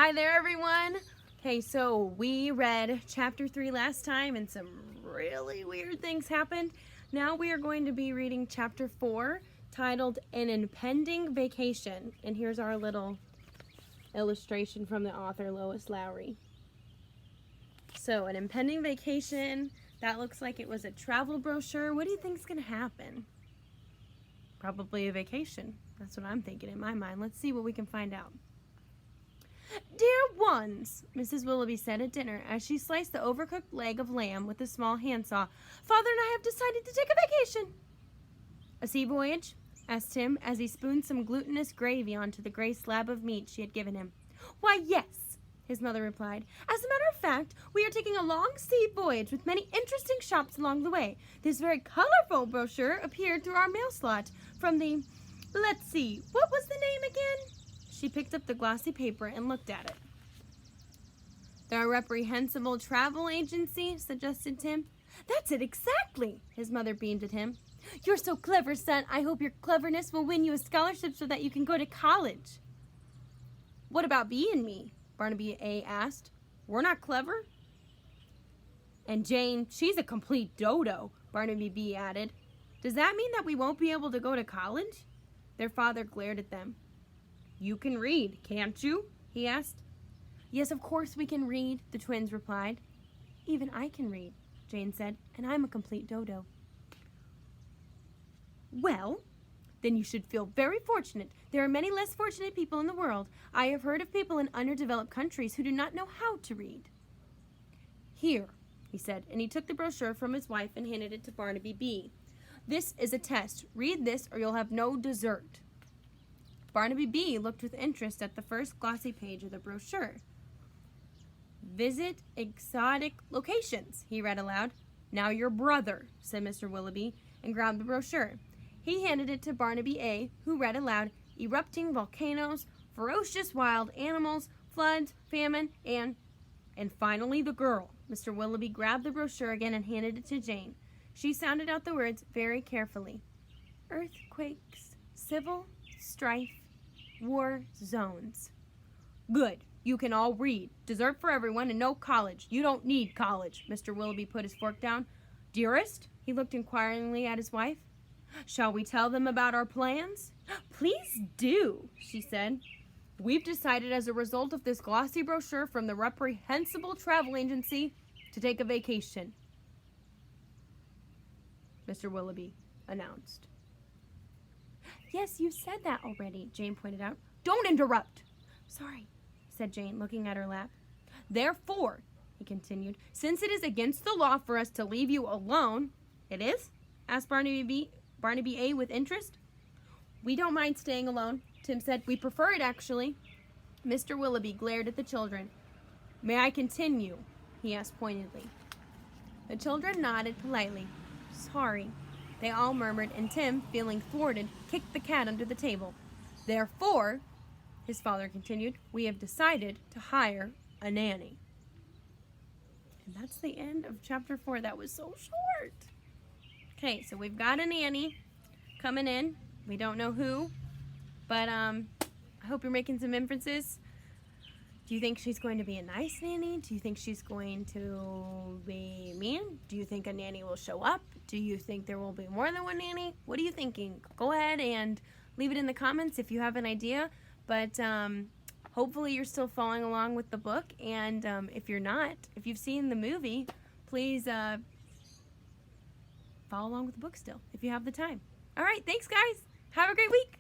Hi there, everyone. Okay, so we read chapter 3 last time and some really weird things happened. Now we are going to be reading chapter 4 titled An Impending Vacation. And here's our little illustration from the author, Lois Lowry. So, an impending vacation. That looks like it was a travel brochure. What do you think is going to happen? Probably a vacation. That's what I'm thinking in my mind. Let's see what we can find out. "Dear ones," Mrs. Willoughby said at dinner as she sliced the overcooked leg of lamb with a small handsaw, "Father and I have decided to take a vacation." "A sea voyage?" asked Tim as he spooned some glutinous gravy onto the gray slab of meat she had given him. "Why, yes," his mother replied. "As a matter of fact, we are taking a long sea voyage with many interesting shops along the way. This very colorful brochure appeared through our mail slot from the, let's see, what was the name again?" She picked up the glossy paper and looked at it. "The Reprehensible Travel Agency," suggested Tim. "That's it, exactly," his mother beamed at him. "You're so clever, son. I hope your cleverness will win you a scholarship so that you can go to college." "What about B and me?" Barnaby A. asked. "We're not clever." "And Jane, she's a complete dodo," Barnaby B. added. "Does that mean that we won't be able to go to college?" Their father glared at them. "You can read, can't you?" he asked. "Yes, of course we can read," the twins replied. "Even I can read," Jane said, "and I'm a complete dodo." "Well, then you should feel very fortunate. There are many less fortunate people in the world. I have heard of people in underdeveloped countries who do not know how to read." "Here," he said, and he took the brochure from his wife and handed it to Barnaby B. "This is a test. Read this or you'll have no dessert." Barnaby B. looked with interest at the first glossy page of the brochure. "Visit exotic locations," he read aloud. "Now your brother," said Mr. Willoughby, and grabbed the brochure. He handed it to Barnaby A., who read aloud, "Erupting volcanoes, ferocious wild animals, floods, famine, and finally the girl." Mr. Willoughby grabbed the brochure again and handed it to Jane. She sounded out the words very carefully. "Earthquakes, civil strife, war zones." "Good. You can all read. Dessert for everyone and no college. You don't need college." Mr. Willoughby put his fork down. "Dearest?" He looked inquiringly at his wife. "Shall we tell them about our plans?" "Please do," she said. "We've decided as a result of this glossy brochure from the Reprehensible Travel Agency to take a vacation," Mr. Willoughby announced. "Yes, you said that already," Jane pointed out. "Don't interrupt." "Sorry," said Jane, looking at her lap. "Therefore," he continued, "since it is against the law for us to leave you alone—" "It is?" asked Barnaby A. with interest. "We don't mind staying alone," Tim said. "We prefer it, actually." Mr. Willoughby glared at the children. "May I continue?" he asked pointedly. The children nodded politely. "Sorry," they all murmured, and Tim, feeling thwarted, kicked the cat under the table. "Therefore," his father continued, "we have decided to hire a nanny." And that's the end of chapter 4. That was so short. Okay, so we've got a nanny coming in. We don't know who, but I hope you're making some inferences. Do you think she's going to be a nice nanny? Do you think she's going to be mean? Do you think a nanny will show up? Do you think there will be more than one nanny? What are you thinking? Go ahead and leave it in the comments if you have an idea. But hopefully you're still following along with the book. And if you're not, if you've seen the movie, please follow along with the book still if you have the time. All right, thanks, guys. Have a great week.